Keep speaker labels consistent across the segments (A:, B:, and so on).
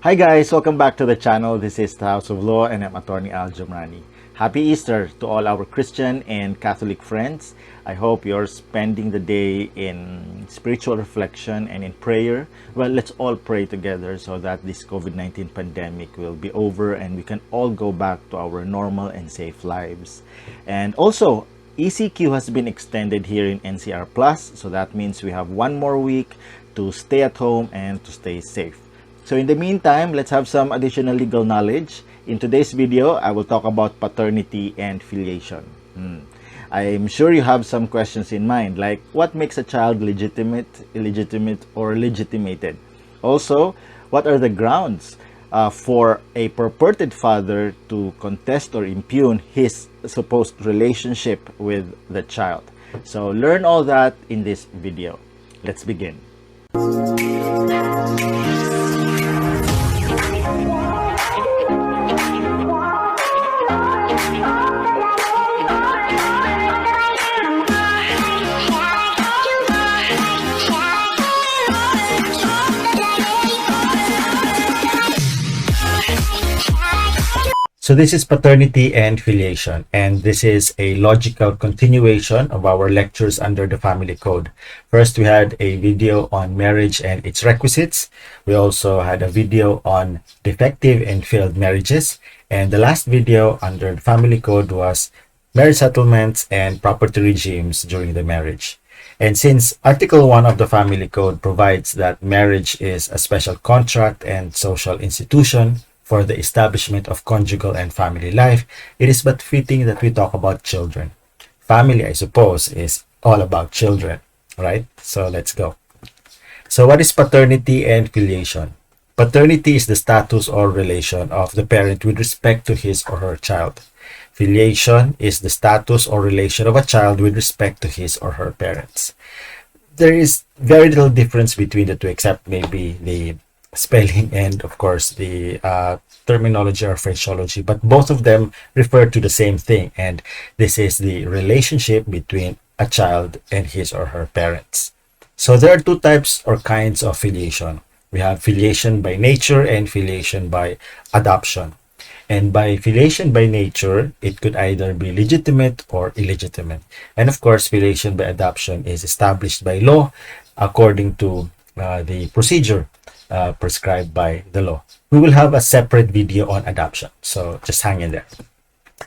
A: Hi guys, welcome back to the channel. This is the House of Law and I'm Attorney Al Jamrani. Happy Easter to all our Christian and Catholic friends. I hope you're spending the day in spiritual reflection and in prayer. Well, let's all pray together so that this COVID-19 pandemic will be over and we can all go back to our normal and safe lives. And also, ECQ has been extended here in NCR Plus, so that means we have one more week to stay at home and to stay safe. So in the meantime, let's have some additional legal knowledge. In today's video, I will talk about paternity and filiation. I'm sure you have some questions in mind, like what makes a child legitimate, illegitimate, or legitimated? Also, what are the grounds for a purported father to contest or impugn his supposed relationship with the child? So learn all that in this video. Let's begin. So this is paternity and filiation, and this is a logical continuation of our lectures under the family code. First, we had a video on marriage and its requisites. We also had a video on defective and failed marriages. And the last video under the family code was marriage settlements and property regimes during the marriage. And since Article 1 of the Family Code provides that marriage is a special contract and social institution for the establishment of conjugal and family life, it is but fitting that we talk about children. Family, I suppose, is all about children, right? So let's go. So what is paternity and filiation? Paternity is the status or relation of the parent with respect to his or her child. Filiation is the status or relation of a child with respect to his or her parents. There is very little difference between the two, except maybe the spelling and of course the terminology or phraseology, but both of them refer to the same thing, and this is the relationship between a child and his or her parents. So there are two types or kinds of filiation. We have filiation by nature and filiation by adoption. And by filiation by nature, it could either be legitimate or illegitimate. And of course, filiation by adoption is established by law according to the procedure prescribed by the law. We will have a separate video on adoption, so just hang in there.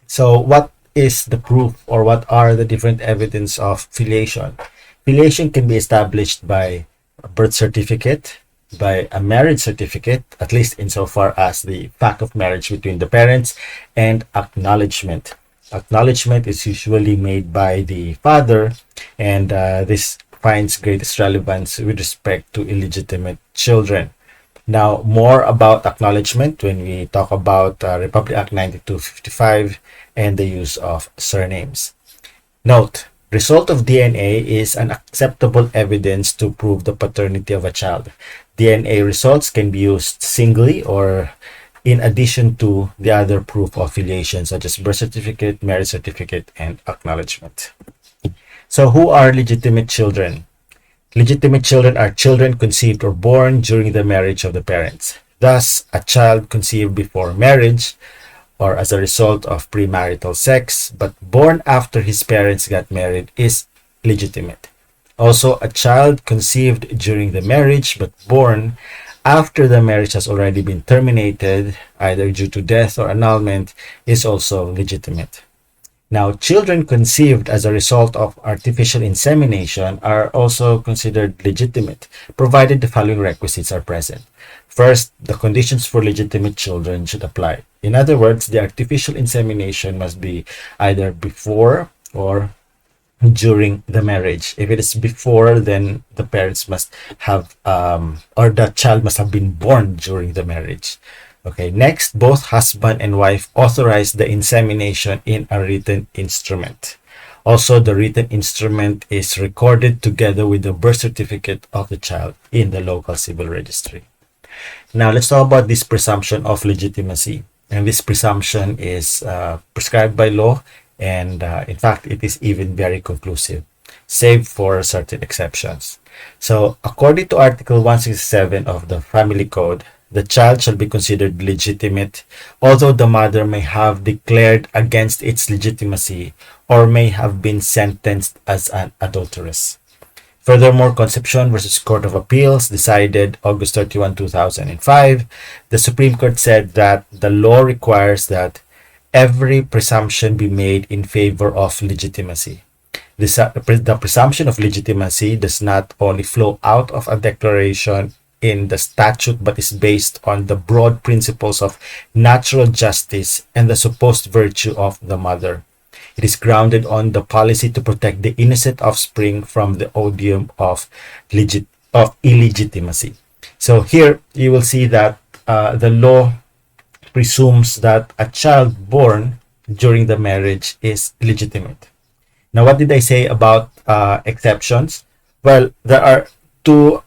A: So what is the proof, or what are the different evidence of filiation? Filiation can be established by a birth certificate, by a marriage certificate, at least insofar as the fact of marriage between the parents, and acknowledgement. Acknowledgement is usually made by the father, and this finds greatest relevance with respect to illegitimate children. Now, more about acknowledgement when we talk about Republic Act 9255 and the use of surnames. Note, result of DNA is an acceptable evidence to prove the paternity of a child. DNA results can be used singly or in addition to the other proof of filiation, such as birth certificate, marriage certificate, and acknowledgement. So who are legitimate children? Legitimate children are children conceived or born during the marriage of the parents. Thus, a child conceived before marriage or as a result of premarital sex, but born after his parents got married, is legitimate. Also, a child conceived during the marriage but born after the marriage has already been terminated, either due to death or annulment, is also legitimate. Now, children conceived as a result of artificial insemination are also considered legitimate, provided the following requisites are present. First, the conditions for legitimate children should apply. In other words, the artificial insemination must be either before or during the marriage. If it is before, then the parents must have, or the child must have been born during the marriage. Okay, next, both husband and wife authorize the insemination in a written instrument. Also, the written instrument is recorded together with the birth certificate of the child in the local civil registry. Now, let's talk about this presumption of legitimacy. And this presumption is prescribed by law, and in fact, it is even very conclusive, save for certain exceptions. So, according to Article 167 of the Family Code, the child shall be considered legitimate, although the mother may have declared against its legitimacy or may have been sentenced as an adulteress. Furthermore, Concepcion versus Court of Appeals decided August 31, 2005. The Supreme Court said that the law requires that every presumption be made in favor of legitimacy. The presumption of legitimacy does not only flow out of a declaration in the statute, but is based on the broad principles of natural justice and the supposed virtue of the mother. It is grounded on the policy to protect the innocent offspring from the odium of illegitimacy. So here you will see that the law presumes that a child born during the marriage is legitimate. Now, what did I say about exceptions? Well, there are two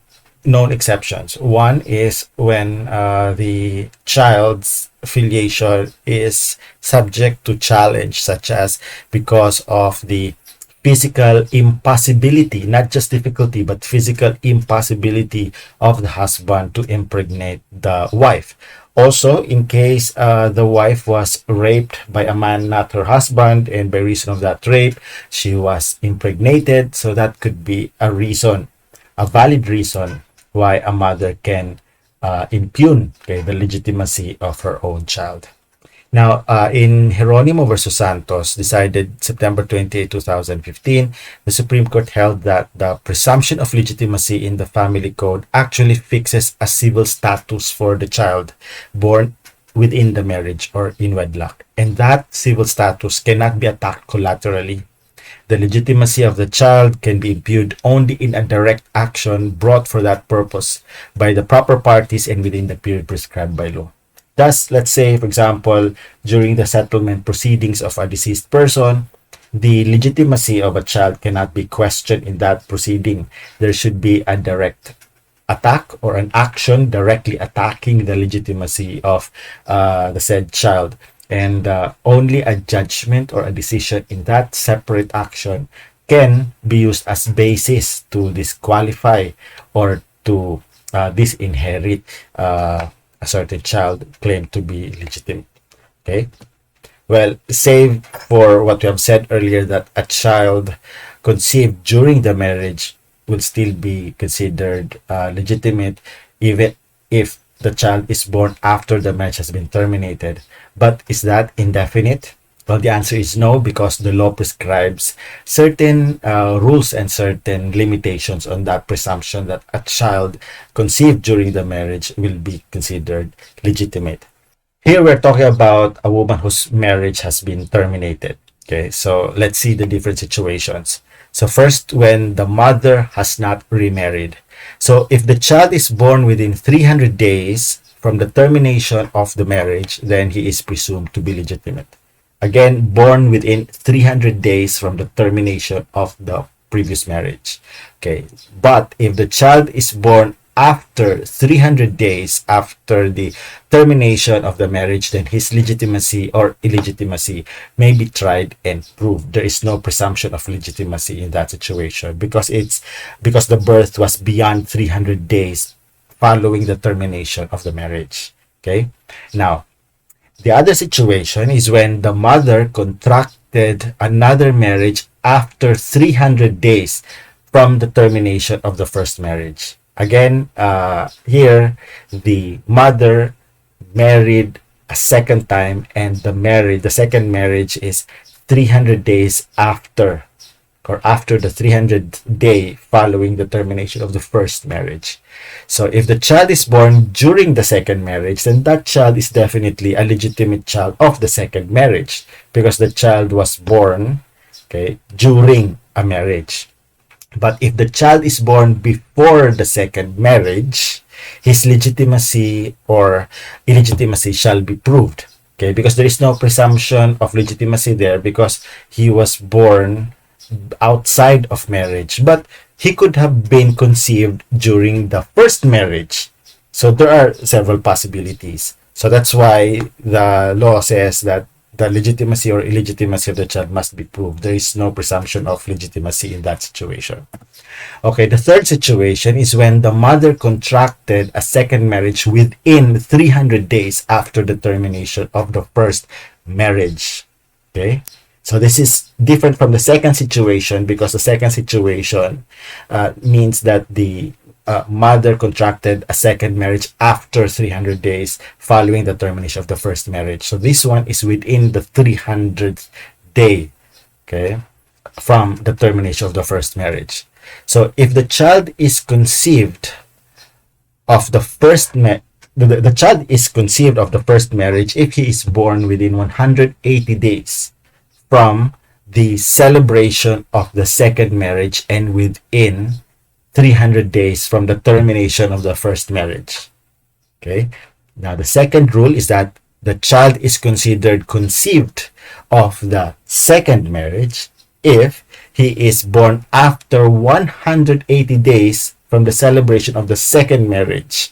A: known exceptions. One is when the child's filiation is subject to challenge, such as because of the physical impossibility, not just difficulty, but physical impossibility of the husband to impregnate the wife. Also, in case the wife was raped by a man, not her husband, and by reason of that rape, she was impregnated. So that could be a reason, a valid reason why a mother can impugn the legitimacy of her own child. Now, in Jeronimo versus Santos, decided September 28, 2015, the Supreme Court held that the presumption of legitimacy in the family code actually fixes a civil status for the child born within the marriage or in wedlock. And that civil status cannot be attacked collaterally. The legitimacy of the child can be impugned only in a direct action brought for that purpose by the proper parties and within the period prescribed by law. Thus, let's say, for example, during the settlement proceedings of a deceased person, the legitimacy of a child cannot be questioned in that proceeding. There should be a direct attack or an action directly attacking the legitimacy of the said child. And only a judgment or a decision in that separate action can be used as basis to disqualify or to disinherit a certain child claimed to be legitimate. Okay. Well, save for what we have said earlier, that a child conceived during the marriage will still be considered legitimate even if the child is born after the marriage has been terminated. But is that indefinite? Well, the answer is no, because the law prescribes certain rules and certain limitations on that presumption that a child conceived during the marriage will be considered legitimate. Here we're talking about a woman whose marriage has been terminated. Okay, so let's see the different situations. So first, when the mother has not remarried. So if the child is born within 300 days from the termination of the marriage, then he is presumed to be legitimate. Again, born within 300 days from the termination of the previous marriage. Okay, but if the child is born after 300 days after the termination of the marriage, then his legitimacy or illegitimacy may be tried and proved. There is no presumption of legitimacy in that situation because the birth was beyond 300 days following the termination of the marriage. Okay, now the other situation is when the mother contracted another marriage after 300 days from the termination of the first marriage. Again, here the mother married a second time, and the second marriage is 300 days after, or after the 300th day following the termination of the first marriage. So if the child is born during the second marriage, then that child is definitely a legitimate child of the second marriage because the child was born, okay, during a marriage. But if the child is born before the second marriage, his legitimacy or illegitimacy shall be proved, okay, because there is no presumption of legitimacy there because he was born outside of marriage, but he could have been conceived during the first marriage. So there are several possibilities. So that's why the law says that the legitimacy or illegitimacy of the child must be proved. There is no presumption of legitimacy in that situation. Okay, the third situation is when the mother contracted a second marriage within 300 days after the termination of the first marriage. Okay, so this is different from the second situation, because the second situation means that the mother contracted a second marriage after 300 days following the termination of the first marriage. So this one is within the 300th day, okay, from the termination of the first marriage. So if the child is conceived of the first the child is conceived of the first marriage if he is born within 180 days from the celebration of the second marriage and within 300 days from the termination of the first marriage. Okay. Now the second rule is that the child is considered conceived of the second marriage if he is born after 180 days from the celebration of the second marriage,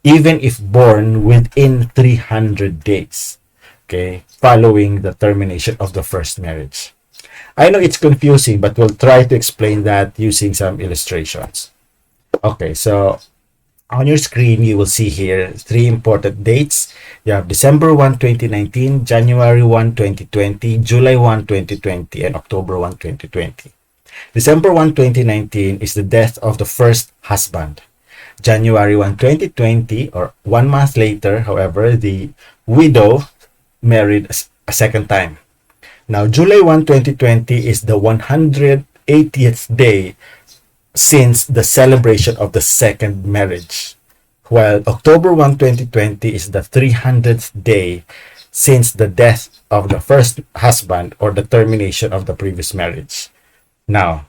A: even if born within 300 days, okay, following the termination of the first marriage. I know it's confusing, but we'll try to explain that using some illustrations. Okay, so on your screen, you will see here 3 important dates. You have December 1, 2019, January 1, 2020, July 1, 2020, and October 1, 2020. December 1, 2019 is the death of the first husband. January 1, 2020, or 1 month later, however, the widow married a second time. Now, July 1, 2020 is the 180th day since the celebration of the second marriage, while October 1, 2020 is the 300th day since the death of the first husband or the termination of the previous marriage. Now,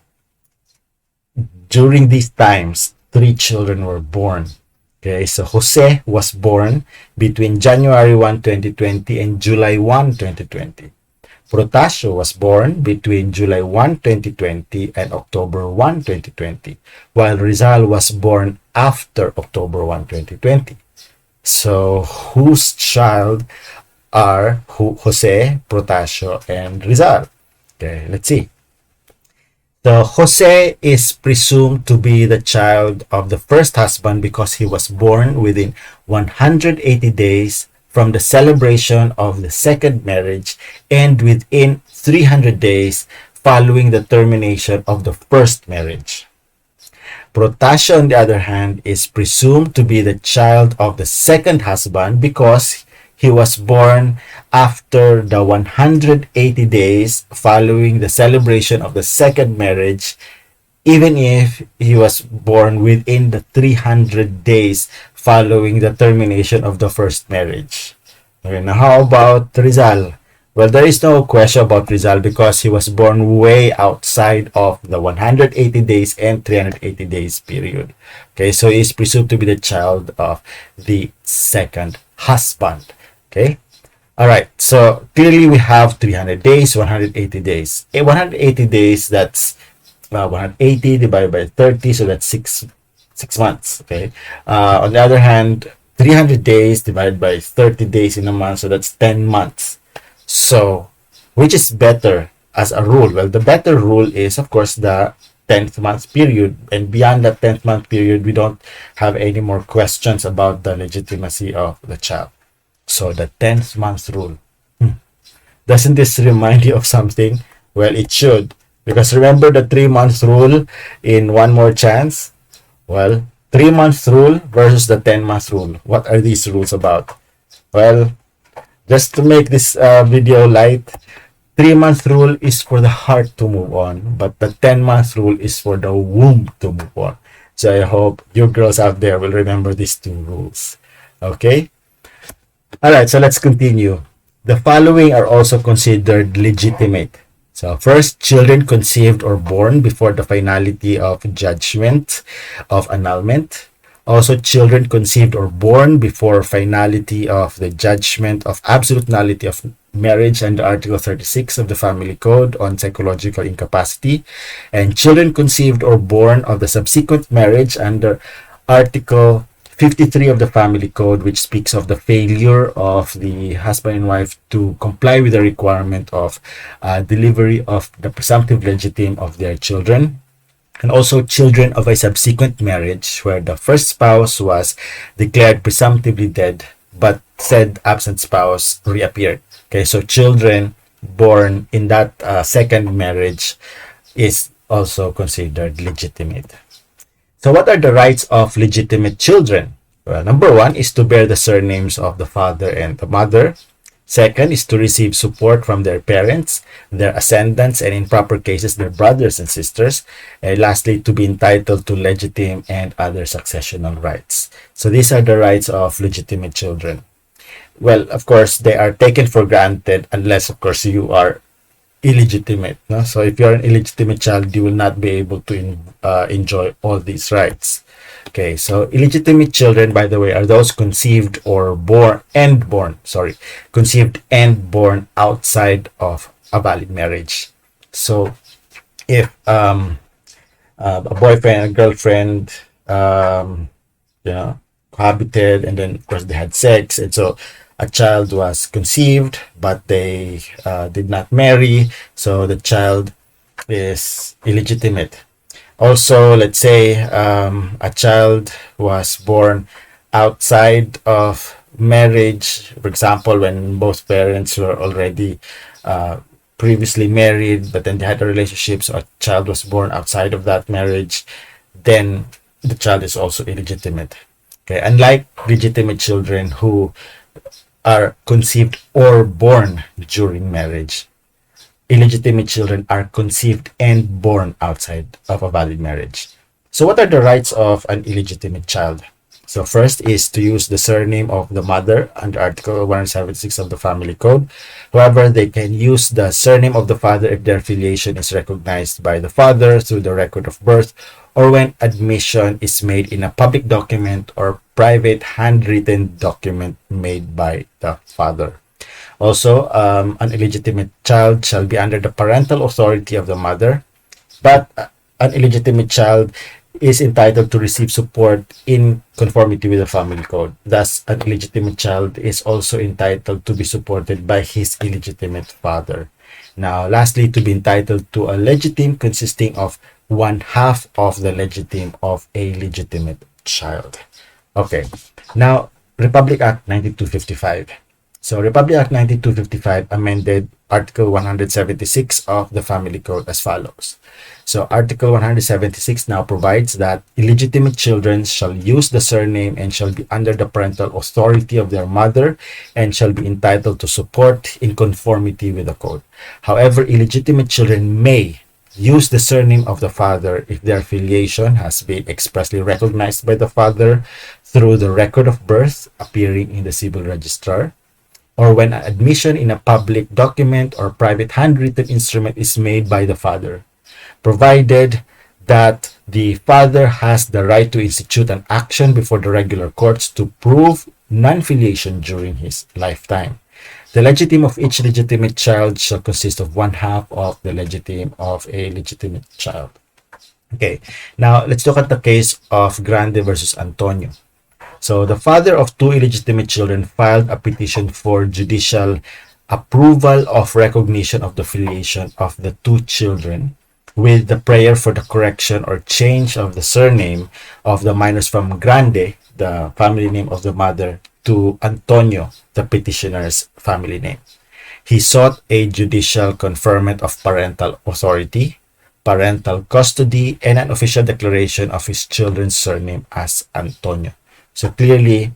A: during these times, 3 children were born. Okay, so Jose was born between January 1, 2020 and July 1, 2020. Protasio was born between July 1, 2020 and October 1, 2020, while Rizal was born after October 1, 2020. So, whose child are Jose, Protasio, and Rizal? Okay, let's see. So, Jose is presumed to be the child of the first husband because he was born within 180 days from the celebration of the second marriage and within 300 days following the termination of the first marriage. Protasio, on the other hand, is presumed to be the child of the second husband because he was born after the 180 days following the celebration of the second marriage, even if he was born within the 300 days following the termination of the first marriage. Okay, now how about Rizal? Well, there is no question about Rizal because he was born way outside of the 180 days and 380 days period. Okay, so he is presumed to be the child of the second husband. Okay, all right, so clearly we have 300 days, 180 days. 180 days, that's 180 divided by 30, so that's 6 months. Okay, on the other hand, 300 days divided by 30 days in a month, so that's 10 months. So, which is better as a rule? Well, the better rule is, of course, the 10th month period. And beyond that 10th month period, we don't have any more questions about the legitimacy of the child. So, the 10th month rule. Doesn't this remind you of something? Well, it should. Because remember the 3-month rule in One More Chance? Well, 3-month rule versus the 10-month rule. What are these rules about? Well, just to make this video light, 3-month rule is for the heart to move on, but the 10-month rule is for the womb to move on. So I hope you girls out there will remember these 2 rules. Okay? Alright, so let's continue. The following are also considered legitimate. So first, children conceived or born before the finality of judgment of annulment. Also, children conceived or born before finality of the judgment of absolute nullity of marriage under Article 36 of the Family Code on psychological incapacity. And children conceived or born of the subsequent marriage under Article 53 of the Family Code, which speaks of the failure of the husband and wife to comply with the requirement of delivery of the presumptive legitimate of their children, and also children of a subsequent marriage where the first spouse was declared presumptively dead, but said absent spouse reappeared. Okay, so children born in that second marriage is also considered legitimate. So what are the rights of legitimate children? Well, number one is to bear the surnames of the father and the mother. Second is to receive support from their parents, their ascendants, and in proper cases, their brothers and sisters. And lastly, to be entitled to legitimate and other successional rights. So these are the rights of legitimate children. Well, of course, they are taken for granted unless, of course, you are illegitimate. No? So if you're an illegitimate child, you will not be able to enjoy all these rights. Okay, so illegitimate children, by the way, are those conceived or conceived and born outside of a valid marriage. So if a boyfriend and girlfriend, cohabited, and then of course they had sex, and so a child was conceived, but they did not marry, so the child is illegitimate. Also, let's say a child was born outside of marriage, for example, when both parents were already previously married, but then they had a relationship, so a child was born outside of that marriage, then the child is also illegitimate. Okay, unlike legitimate children who are conceived or born during marriage, illegitimate children are conceived and born outside of a valid marriage. So what are the rights of an illegitimate child? So first is to use the surname of the mother under Article 176 of the Family Code. However, they can use the surname of the father if their filiation is recognized by the father through the record of birth, or when admission is made in a public document or private handwritten document made by the father. Also, an illegitimate child shall be under the parental authority of the mother, but an illegitimate child is entitled to receive support in conformity with the Family Code. Thus, an illegitimate child is also entitled to be supported by his illegitimate father. Now, lastly, to be entitled to a legitimate consisting of one half of the legitimate of a legitimate child. Okay, now Republic Act 9255. So Republic Act 9255 amended Article 176 of the Family Code as follows. So Article 176 now provides that illegitimate children shall use the surname and shall be under the parental authority of their mother and shall be entitled to support in conformity with the code. However, illegitimate children may use the surname of the father if their filiation has been expressly recognized by the father through the record of birth appearing in the civil registrar, or when admission in a public document or private handwritten instrument is made by the father, provided that the father has the right to institute an action before the regular courts to prove non-filiation during his lifetime. The legitimate of each legitimate child shall consist of one half of the legitimate of a legitimate child. Okay, now let's look at the case of Grande versus Antonio. So the father of two illegitimate children filed a petition for judicial approval of recognition of the filiation of the two children, with the prayer for the correction or change of the surname of the minors from Grande, the family name of the mother, to Antonio, the petitioner's family name. He sought a judicial conferment of parental authority, parental custody, and an official declaration of his children's surname as Antonio. So clearly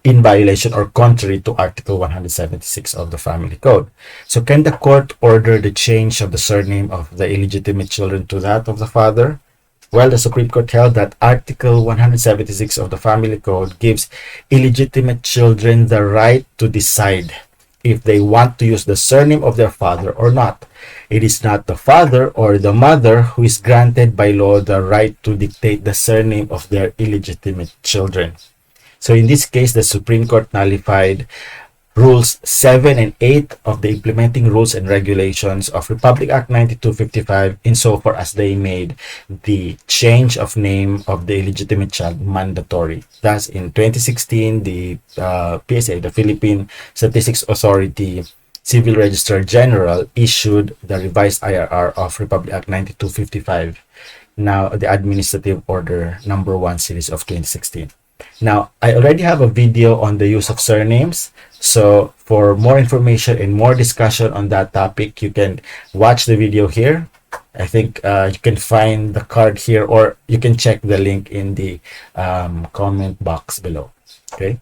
A: in violation or contrary to Article 176 of the Family Code. So can the court order the change of the surname of the illegitimate children to that of the father? Well, the Supreme Court held that Article 176 of the Family Code gives illegitimate children the right to decide if they want to use the surname of their father or not. It is not the father or the mother who is granted by law the right to dictate the surname of their illegitimate children. So in this case, the Supreme Court nullified Rules 7 and 8 of the Implementing Rules and Regulations of Republic Act 9255 insofar as they made the change of name of the illegitimate child mandatory. Thus, in 2016, the PSA, the Philippine Statistics Authority Civil Registrar General, issued the revised IRR of Republic Act 9255, now the Administrative Order number 1 series of 2016. Now, I already have a video on the use of surnames. So for more information and more discussion on that topic, you can watch the video here. I think you can find the card here, or you can check the link in the comment box below. Okay.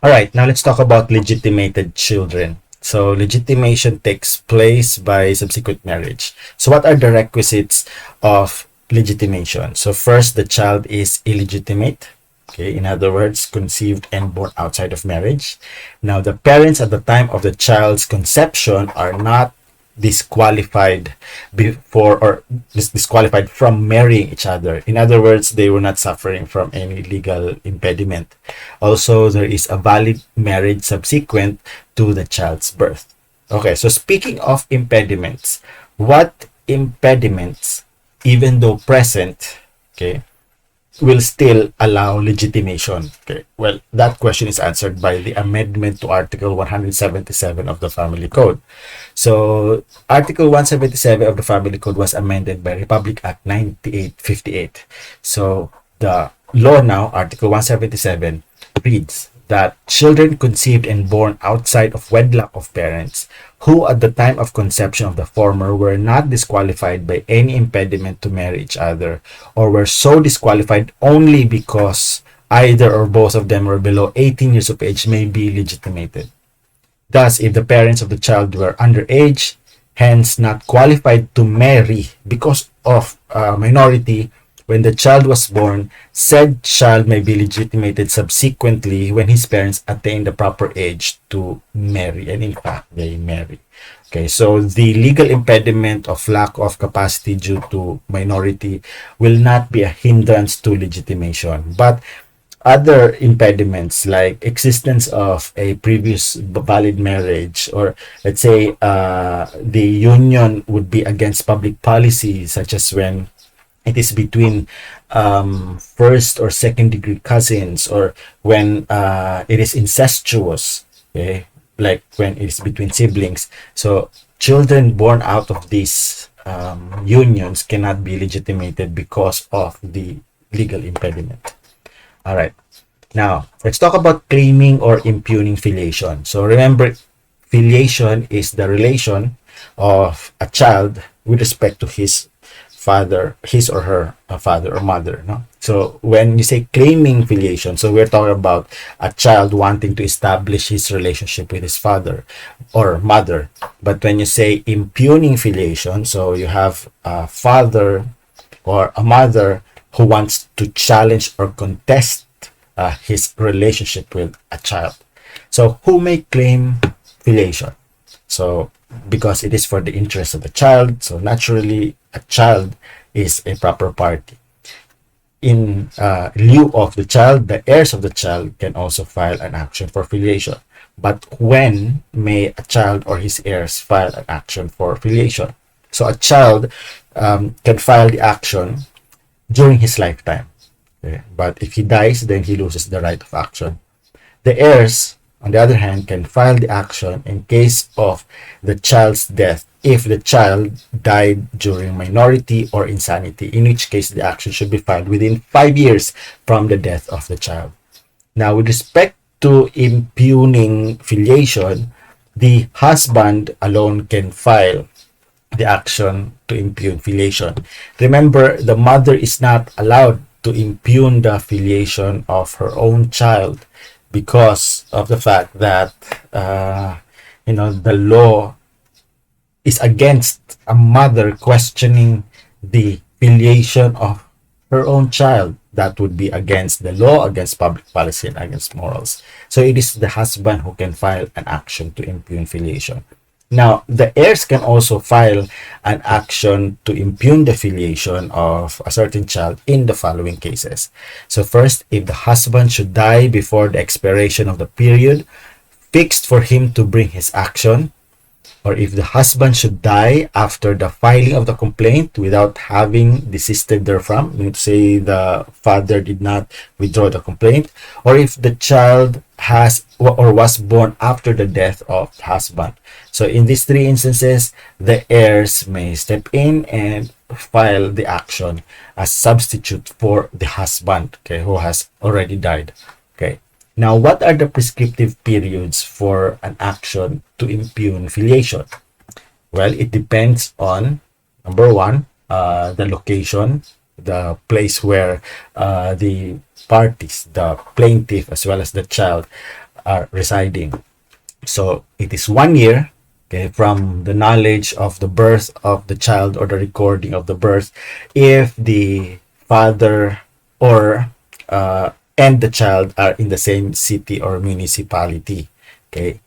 A: All right. Now let's talk about legitimated children. So legitimation takes place by subsequent marriage. So what are the requisites of legitimation? So first, the child is illegitimate. Okay, in other words, conceived and born outside of marriage. Now, the parents at the time of the child's conception are not disqualified before or disqualified from marrying each other. In other words, they were not suffering from any legal impediment. Also, there is a valid marriage subsequent to the child's birth. Okay, so speaking of impediments, what impediments, even though present, okay, will still allow legitimation? Okay, well, that question is answered by the amendment to Article 177 of the Family Code. So, Article 177 of the Family Code was amended by Republic Act 9858. So, the law now, Article 177, reads that children conceived and born outside of wedlock of parents who at the time of conception of the former were not disqualified by any impediment to marry each other, or were so disqualified only because either or both of them were below 18 years of age, may be legitimated. Thus, if the parents of the child were underage, hence not qualified to marry because of minority, when the child was born, said child may be legitimated subsequently when his parents attain the proper age to marry, and in fact, they marry. Okay, so the legal impediment of lack of capacity due to minority will not be a hindrance to legitimation, but other impediments like existence of a previous valid marriage, or let's say the union would be against public policy, such as when it is between first or second degree cousins, or when it is incestuous, okay, like when it is between siblings. So children born out of these unions cannot be legitimated because of the legal impediment. All right, now let's talk about claiming or impugning filiation. So remember, filiation is the relation of a child with respect to his father, his or her father or mother. No? So when you say claiming filiation, so we're talking about a child wanting to establish his relationship with his father or mother. But when you say impugning filiation, so you have a father or a mother who wants to challenge or contest his relationship with a child. So who may claim filiation? So because it is for the interest of the child, so naturally a child is a proper party. In lieu of the child, the heirs of the child can also file an action for filiation. But when may a child or his heirs file an action for filiation? So a child can file the action during his lifetime. Okay? But if he dies, then he loses the right of action. The heirs, on the other hand, can file the action in case of the child's death if the child died during minority or insanity, in which case the action should be filed within 5 years from the death of the child. Now, with respect to impugning filiation, the husband alone can file the action to impugn filiation. Remember, the mother is not allowed to impugn the filiation of her own child because of the fact that the law is against a mother questioning the filiation of her own child. That would be against the law, against public policy, and against morals. So it is the husband who can file an action to impugn filiation. Now, the heirs can also file an action to impugn the filiation of a certain child in the following cases. So first, if the husband should die before the expiration of the period fixed for him to bring his action, or if the husband should die after the filing of the complaint without having desisted therefrom, meaning to say the father did not withdraw the complaint, or if the child has or was born after the death of the husband. So in these three instances, the heirs may step in and file the action as substitute for the husband, okay, who has already died. Okay. Now, what are the prescriptive periods for an action to impugn filiation? Well, it depends on, number one, the location, the place where the parties, the plaintiff as well as the child, are residing. So it is 1 year, okay, from the knowledge of the birth of the child or the recording of the birth, if the father or and the child are in the same city or municipality. Okay.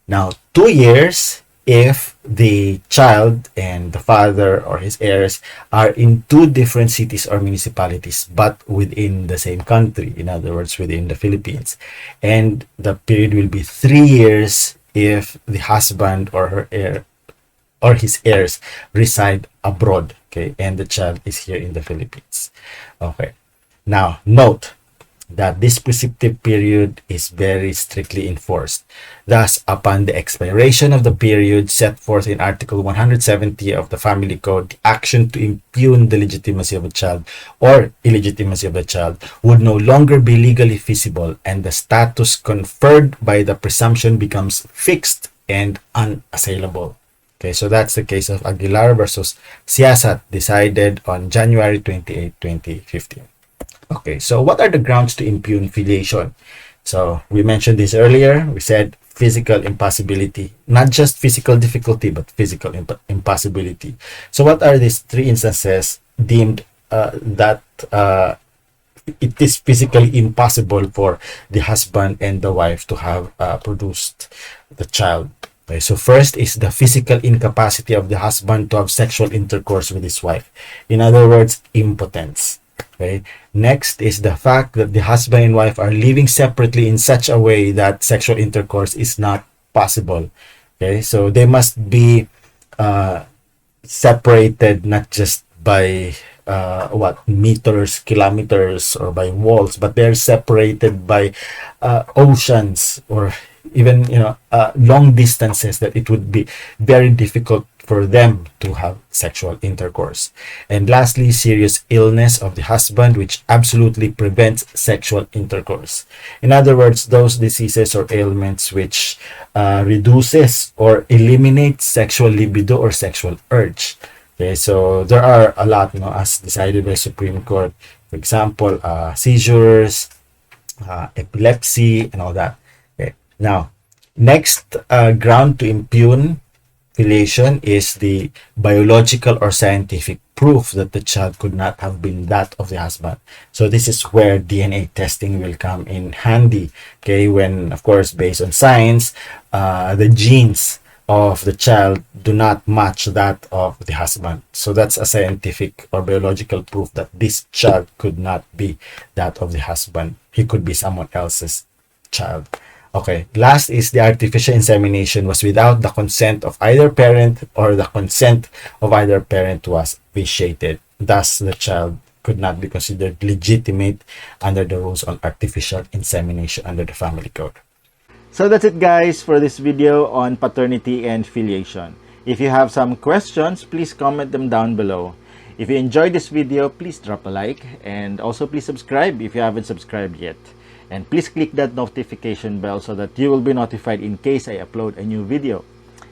A: Now, 2 years if the child and the father or his heirs are in two different cities or municipalities, but within the same country, in other words, within the Philippines. And the period will be 3 years if the husband or her heir or his heirs reside abroad, okay, and the child is here in the Philippines. Okay. Now, note that this prescriptive period is very strictly enforced. Thus, upon the expiration of the period set forth in Article 170 of the Family Code, the action to impugn the legitimacy of a child or illegitimacy of the child would no longer be legally feasible, and the status conferred by the presumption becomes fixed and unassailable. Okay, so that's the case of Aguilar versus Siasat, decided on January 28, 2015. Okay, so what are the grounds to impugn filiation? So we mentioned this earlier. We said physical impossibility, not just physical difficulty, but physical impossibility. So what are these three instances deemed that it is physically impossible for the husband and the wife to have produced the child? Okay, so first is the physical incapacity of the husband to have sexual intercourse with his wife. In other words, impotence. Okay. Next is the fact that the husband and wife are living separately in such a way that sexual intercourse is not possible. Okay, so they must be separated not just by meters, kilometers, or by walls, but they're separated by oceans, or even long distances that it would be very difficult for them to have sexual intercourse. And lastly, serious illness of the husband, which absolutely prevents sexual intercourse. In other words, those diseases or ailments which reduces or eliminates sexual libido or sexual urge. Okay, so there are a lot, as decided by Supreme Court. For example, seizures, epilepsy, and all that. Okay. Now, next ground to impugn filiation is the biological or scientific proof that the child could not have been that of the husband. So this is where DNA testing will come in handy. Okay, when, of course, based on science, the genes of the child do not match that of the husband. So that's a scientific or biological proof that this child could not be that of the husband. He could be someone else's child. Okay, last is the artificial insemination was without the consent of either parent, or the consent of either parent was vitiated. Thus, the child could not be considered legitimate under the rules on artificial insemination under the Family Code. So that's it, guys, for this video on paternity and filiation. If you have some questions, please comment them down below. If you enjoyed this video, please drop a like, and also please subscribe if you haven't subscribed yet. And please click that notification bell so that you will be notified in case I upload a new video.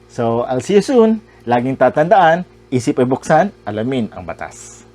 A: So, I'll see you soon. Laging tatandaan, isip ay buksan, alamin ang batas.